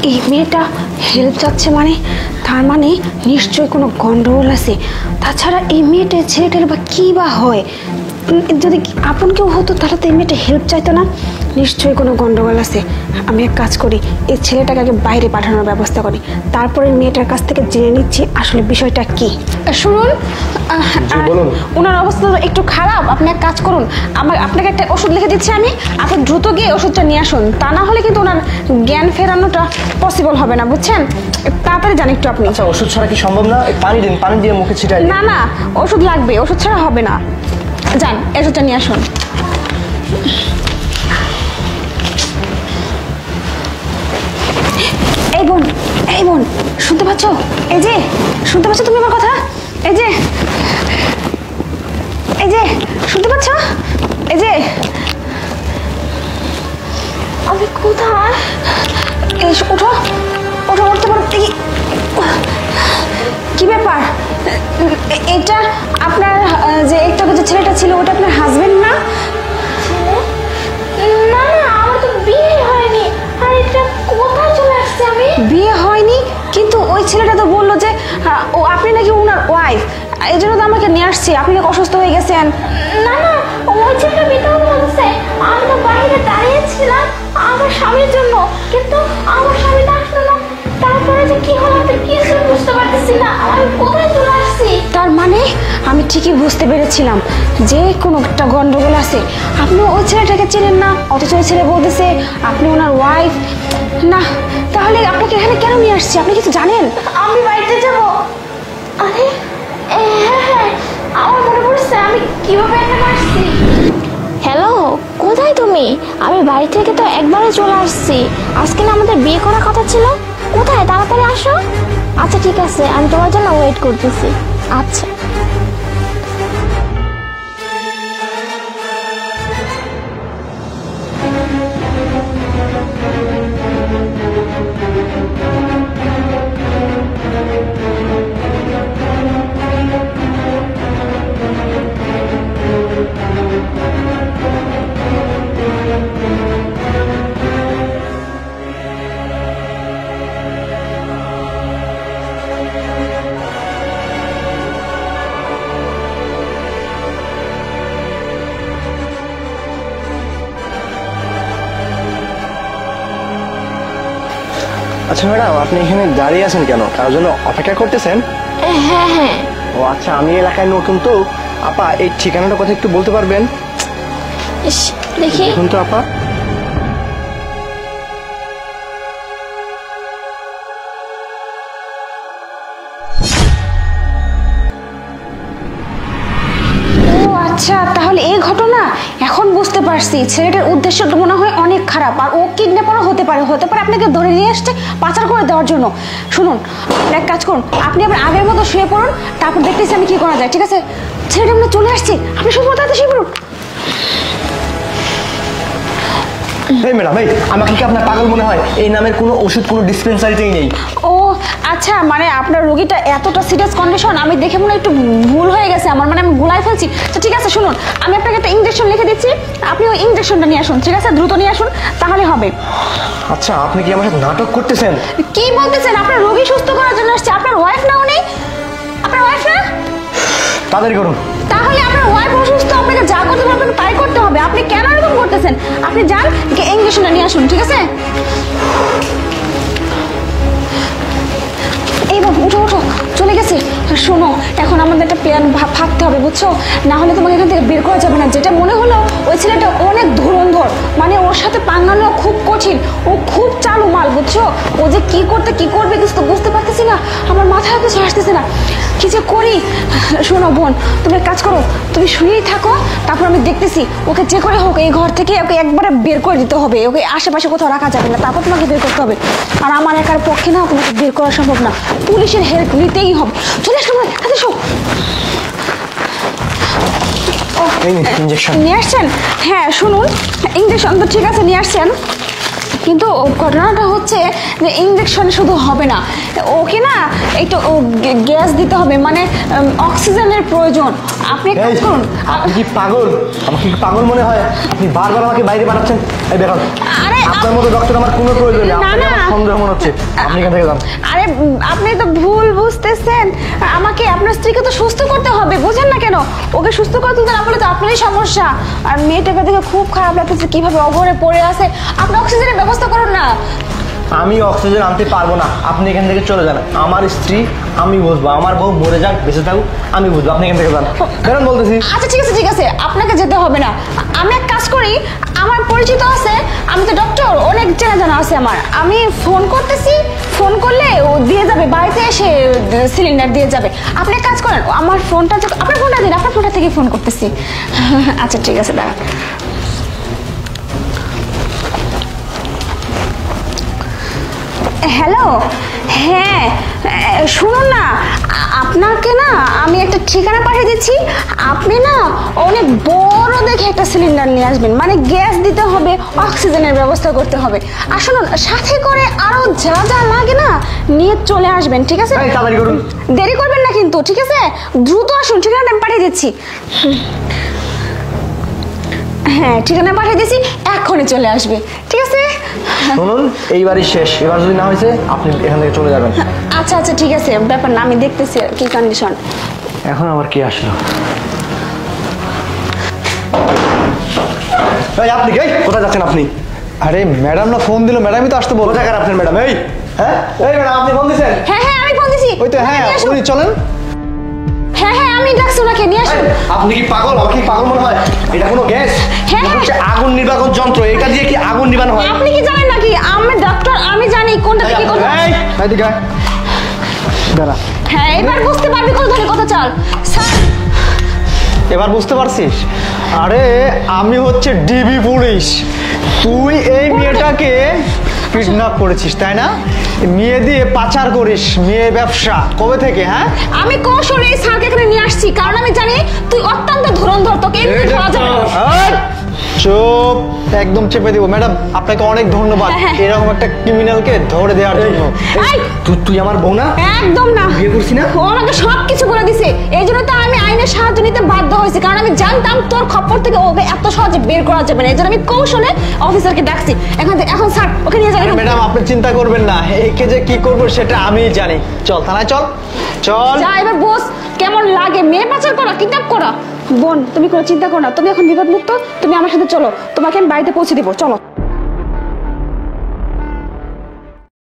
এই মেয়েটা হেল্প চাচ্ছে মানে তার মানে নিশ্চয়ই কোনো গন্ডগোল আছে। তাছাড়া এই মেয়েটার ছেলেটার বা কী বা হয়, যদি আপন কেউ হতো তাহলে তো এই মেয়েটা হেল্প চাইতো না। নিশ্চয়ই কোনো গন্ডগোল আছে। আমি এক কাজ করি, এই ছেলেটাকে আগে বাইরে পাঠানোর ব্যবস্থা করি, তারপরে মেয়েটার কাছ থেকে জেনে নিচ্ছি আসলে বিষয়টা কি। শুনুন, ওনার অবস্থা একটু খারাপ। আপনি এক কাজ করুন, আপনাকে একটা ওষুধ লিখে দিচ্ছি আমি, আপনি দ্রুত গিয়ে ওষুধটা নিয়ে আসুন। তা না হলে কিন্তু ওনার জ্ঞান ফেরানোটা পসিবল হবে না, বুঝছেন? তাড়াতাড়ি যান একটু আপনি। আচ্ছা, ওষুধ ছাড়া কি সম্ভব না? পানি দিন, পানি দিয়ে মুখে ছিটাই। না না, ওষুধ লাগবে, ওষুধ ছাড়া হবে না। যান, ওষুধটা নিয়ে আসুন। এই বোন শুনতে পাচ্ছ? এই যে শুনতে পাচ্ছ তুমি আমার কথা? এই যে শুনতে পাচ্ছ? এই যে আমি কোথায়? ওঠো ওঠো, উঠতে পারো? কি ব্যাপার? এটা আপনার যে একটু যে ছেলেটা ছিল ওটা আপনার হাজবেন্ড না? না না, আমার তো বিয়ে হয়নি। আর এটা কোথায় চলে আসছে? আমি বিয়ে হয়নি, কিন্তু ওই ছেলেটা তো বললো যে ও আপনি নাকি ওনার ওয়াইফ, এই জন্য তো আমাকে নিয়ে আসছি। আপনি নাকি অসুস্থ হয়ে গেছেন। না না, ওই ছেলেটা মিথ্যা বলছে। আমি তো বাইরে দাঁড়িয়েছিলাম আমার স্বামীর জন্য, কিন্তু আমার স্বামী আসলো না। তারপরে যে কি হলো আমি কিছু বুঝতে পারতেছি না। আমি কোথায় চলে আসছি? তার মানে আমি ঠিকই বুঝতে পেরেছিলাম যে কোনো একটা গন্ডগোল আছে। আপনি ওই ছেলেটাকে চেনেন না, অথচ ওই ছেলে বলতেছে আপনি ওনার ওয়াইফ। না, তাহলে আপনাকে এখানে কেন নিয়ে আসছি? আপনি কিছু জানেন? আমি বাড়িতে যাব। আরে হ্যাঁ, আমার মনে পড়ছে আমি কিভাবে এখানে আসছি। হ্যালো, কোথায় তুমি? আমি বাড়ি থেকে তো একবারে চলে আসছি। আজকে না আমাদের বিয়ে করার কথা ছিল। কোথায়? তাড়াতাড়ি আসো। আচ্ছা ঠিক আছে, আমি তোমার জন্য ওয়েট করতেছি। আচ্ছা। আচ্ছা ম্যাডাম, আপনি এখানে দাঁড়িয়ে আছেন কেন? কারোর জন্য অপেক্ষা করতেছেন? হ্যাঁ। ও আচ্ছা, আমি এলাকায় নতুন তো। আপা, এই ঠিকানাটার কথা একটু বলতে পারবেন? দেখি। দেখুন তো আপা। আচ্ছা, তাহলে এই ঘটনা এখন বুঝতে পারছি। ছেলেটার উদ্দেশ্যটা মনে হয় অনেক খারাপ, আর ও কিডন্যাপারও হতে পারে আপনাকে ধরে নিয়ে আসছে পাচার করে দেওয়ার জন্য। শুনুন, এক কাজ করুন, আপনি আবার আগের মতো শুয়ে পড়ুন, তারপর দেখতেছি আমি কি করা যায়। ঠিক আছে? ছেলেটা আমরা চলে আসছি, আপনি শুধু তাড়াতাড়ি শুয়ে পড়ুন। এই ম্যাডাম, এই আমাকে কি আপনার পাগল মনে হয়? এই নামের কোনো ওষুধ কোনো ডিসপেন্সারিতেই নেই। ও আচ্ছা, মানে আপনার রোগীটা এতটা সিরিয়াস কন্ডিশন, আমি দেখে মনে একটু ভুল হয়ে গেছে আমার, মানে আমি গুলাই ফেলছি। তো ঠিক আছে, শুনুন, আমি আপনাকে একটা ইনজেকশন লিখে দিচ্ছি, আপনি ওই ইনজেকশনটা নিয়ে আসুন। ঠিক আছে? দ্রুত নিয়ে আসুন, তাহলে হবে। আচ্ছা, আপনি কি আমার সাথে নাটক করতেছেন? কি বলতেছেন? আপনার রোগী সুস্থ করার জন্য আসছে। আপনার ওয়াইফ না উনি? আপনার ওয়াইফ না? তাড়াতাড়ি করুন। তাহলে আপনার ওয়াইফ অসুস্থ, আপনাকে যা করতে হবে আপনাকে তাই করতে হবে। আপনি কেন এরকম করতেছেন? আপনি যান, ইনজেকশনটা নিয়ে আসুন। ঠিক আছে? এইবার উঠো উঠো, চলে গেছে। শোনো, এখন আমাদের একটা প্ল্যান ভাবতে হবে, বুঝছো? না হলে তোমাকে এখান থেকে বের করা যাবে না। যেটা মনে হলো ওই ছেলেটা অনেক ধুরন্ধর, মানে ওর সাথে পাঙ্গানো খুব কঠিন। ও খুব চালু মাল, বুঝছো? ও যে কি করবে কিছু তো বুঝতে পারতেছি না। আমার মাথায় কিছু আসতেছে না, কি যে করি। শোনো বোন, তুমি এক কাজ করো, তুমি শুয়েই থাকো, তারপর আমি দেখতেছি। ওকে যে করে হোক এই ঘর থেকে ওকে একবারে বের করে দিতে হবে। ওকে আশেপাশে কোথাও রাখা যাবে না, তারপর তোমাকে বের করতে হবে। আর আমার একার পক্ষে না তোমাকে বের করা সম্ভব না, পুলিশের হেল্প নিতেই হবে। চলে আসো, এসো। নিয়ে আসছেন? হ্যাঁ, শুনুন, ইঞ্জেকশন তো ঠিক আছে নিয়ে আসছেন, কিন্তু ঘটনাটা হচ্ছে যে ইঞ্জেকশন শুধু হবে না, ওকে না একটু গ্যাস দিতে হবে, মানে অক্সিজেনের প্রয়োজন। আপনি এক কাজ করুন। আপনি কি পাগল? আমাকে কি পাগল মনে হয়? আপনি বারবার আমাকে বাইরে পাঠাচ্ছেন। এই বেরোন। আরে, আপনার মতো ডক্টর আমার কোনো প্রয়োজন নেই। না, আপনাকে না। আমার সন্দেহ মনে হচ্ছে। আপনি এখান থেকে যান। আরে আপনি তো ভুল বুঝতেছেন। আমাকে আপনার স্ত্রীকে তো সুস্থ করতে হবে, বুঝেন না কেন? ওকে সুস্থ করতে না পারলে তো আপনারই সমস্যা। আর মেয়েটাকে দেখে খুব খারাপ লাগতেছে, কিভাবে অঘরে পড়ে আছে। আপনি অক্সিজেনের ব্যবস্থা করুন না। আমি অক্সিজেন আনতে পারবো না, আপনি এখান থেকে চলে যান। আমার স্ত্রী আমি বুঝবো, আমার বউ মরে যাক বেঁচে থাকুক আমি বুঝবো, আপনি এখান থেকে যান। বেরোন বলতেছি। আচ্ছা ঠিক আছে, আপনাকে যেতে হবে না। আমি এক কাজ করি, আমার পরিচিত আছে, আমি তো ডক্টর, অনেক চেনা জানা আছে আমার। আমি ফোন করতেছি, ফোন করলে ও দিয়ে যাবে, বাড়িতে এসে সিলিন্ডার দিয়ে যাবে। আপনি এক কাজ করেন, আমার ফোনটা আপনার ফোনটা দিন, আপনার ফোনটা থেকে ফোন করতেছি। আচ্ছা ঠিক আছে, দাঁড়ান। হ্যালো, হ্যাঁ শুনুন না, আপনাকে না আমি একটা ঠিকানা পাঠিয়ে দিচ্ছি। আপনি না অনেক বড় দেখে একটা সিলিন্ডার নিয়ে আসবেন, মানে গ্যাস দিতে হবে, অক্সিজেনের ব্যবস্থা করতে হবে। আর শুনুন, সাথে করে আরো যা যা লাগে না নিয়ে চলে আসবেন, ঠিক আছে? এই, তাড়াতাড়ি করুন। দেরি করবেন না কিন্তু, ঠিক আছে? দ্রুত আসুন, ঠিকানাটা আমি পাঠিয়ে দিচ্ছি। হ্যাঁ, ঠিকানা পাঠিয়ে দিচ্ছি, এক্ষুনি চলে আসবে, ঠিক আছে? শুনুন, এইবারই শেষ। এবার যদি না হয়েছে আপনি এখান থেকে চলে যাবেন। আচ্ছা ঠিক আছে, ব্যাপার না, আমি দেখতেছি কি কন্ডিশন। এখন আবার কে আসলো? এই, আপনি কে? কোথায় যাচ্ছেন আপনি? আরে ম্যাডাম না ফোন দিল, ম্যাডামই তো আসতে বলো। কোথায় কার আপনার ম্যাডাম? এই হ্যাঁ, এই ম্যাডাম আপনি ফোন দিয়েছেন? হ্যাঁ আমি ফোন দিছি। ওই তো, হ্যাঁ নিয়ে আসুন। উনি চলেন। হ্যাঁ আমি ডাকছি ওনাকে, নিয়ে আসুন। আপনি কি পাগল? আমাকে কি পাগল মনে হয়? এটা কোনো গ্যাস? হ্যাঁ। এটা হচ্ছে আগুন নির্বাপক যন্ত্র। এটা দিয়ে কি আগুন নিবানো হয়? আপনি কি জানেন নাকি? আমি ডক্টর, আমি জানি কোনটা থেকে কোনটা। এই, এদিকে আয়। দাঁড়া। হ্যাঁ, এবার বুঝতে পারবি কোথা থেকে কথা। চল স্যার। এবার বুঝতে পারছিস? আরে আমি হচ্ছে ডিবি পুলিশ। তুই এই মেয়েটাকে কিডন্যাপ করেছিস তাই না? মেয়ে দিয়ে পাচার করিস, মেয়ে ব্যবসা কবে থেকে? হ্যাঁ, আমি কৌশলে এই স্যারকে এখানে নিয়ে আসছি, কারণ আমি জানি তুই অত্যন্ত ধুরন্ধর, তোকে এমনি ধরা যাবে না। এই, চুপ, একদম চেপে দিব। ম্যাডাম আপনাকে অনেক ধন্যবাদ হ্যাঁ। এরকম একটা ক্রিমিনালকে ধরে দেওয়ার জন্য। এই, তুই আমার বউ না? একদম না। বিয়ে করছি না? ও আমাকে সবকিছু বলে দিছে, এই জন্য তো আমি আইনের সাহায্য নিতে বাধ্য হয়েছি, কারণ আমি জানতাম তোর খপ্পর থেকে ওকে এত সহজে বের করা যাবে না। এই জন্য আমি কৌশলে অফিসারকে ডাকছি। এখন স্যার ওকে নিয়ে যাবেন। ম্যাডাম আপনি চিন্তা করবেন না, একে যে কি করবো সেটা আমিই জানি। চল থানায় চল। চল। যা, এবার বস কেমন লাগে মেয়ে পাচার করা, কিডন্যাপ করা। বোন, তুমি কোনো চিন্তা করো না, তুমি এখন বিপদমুক্ত, তুমি আমার সাথে চলো, তোমাকে আমি বাড়িতে পৌঁছে দিব, চলো।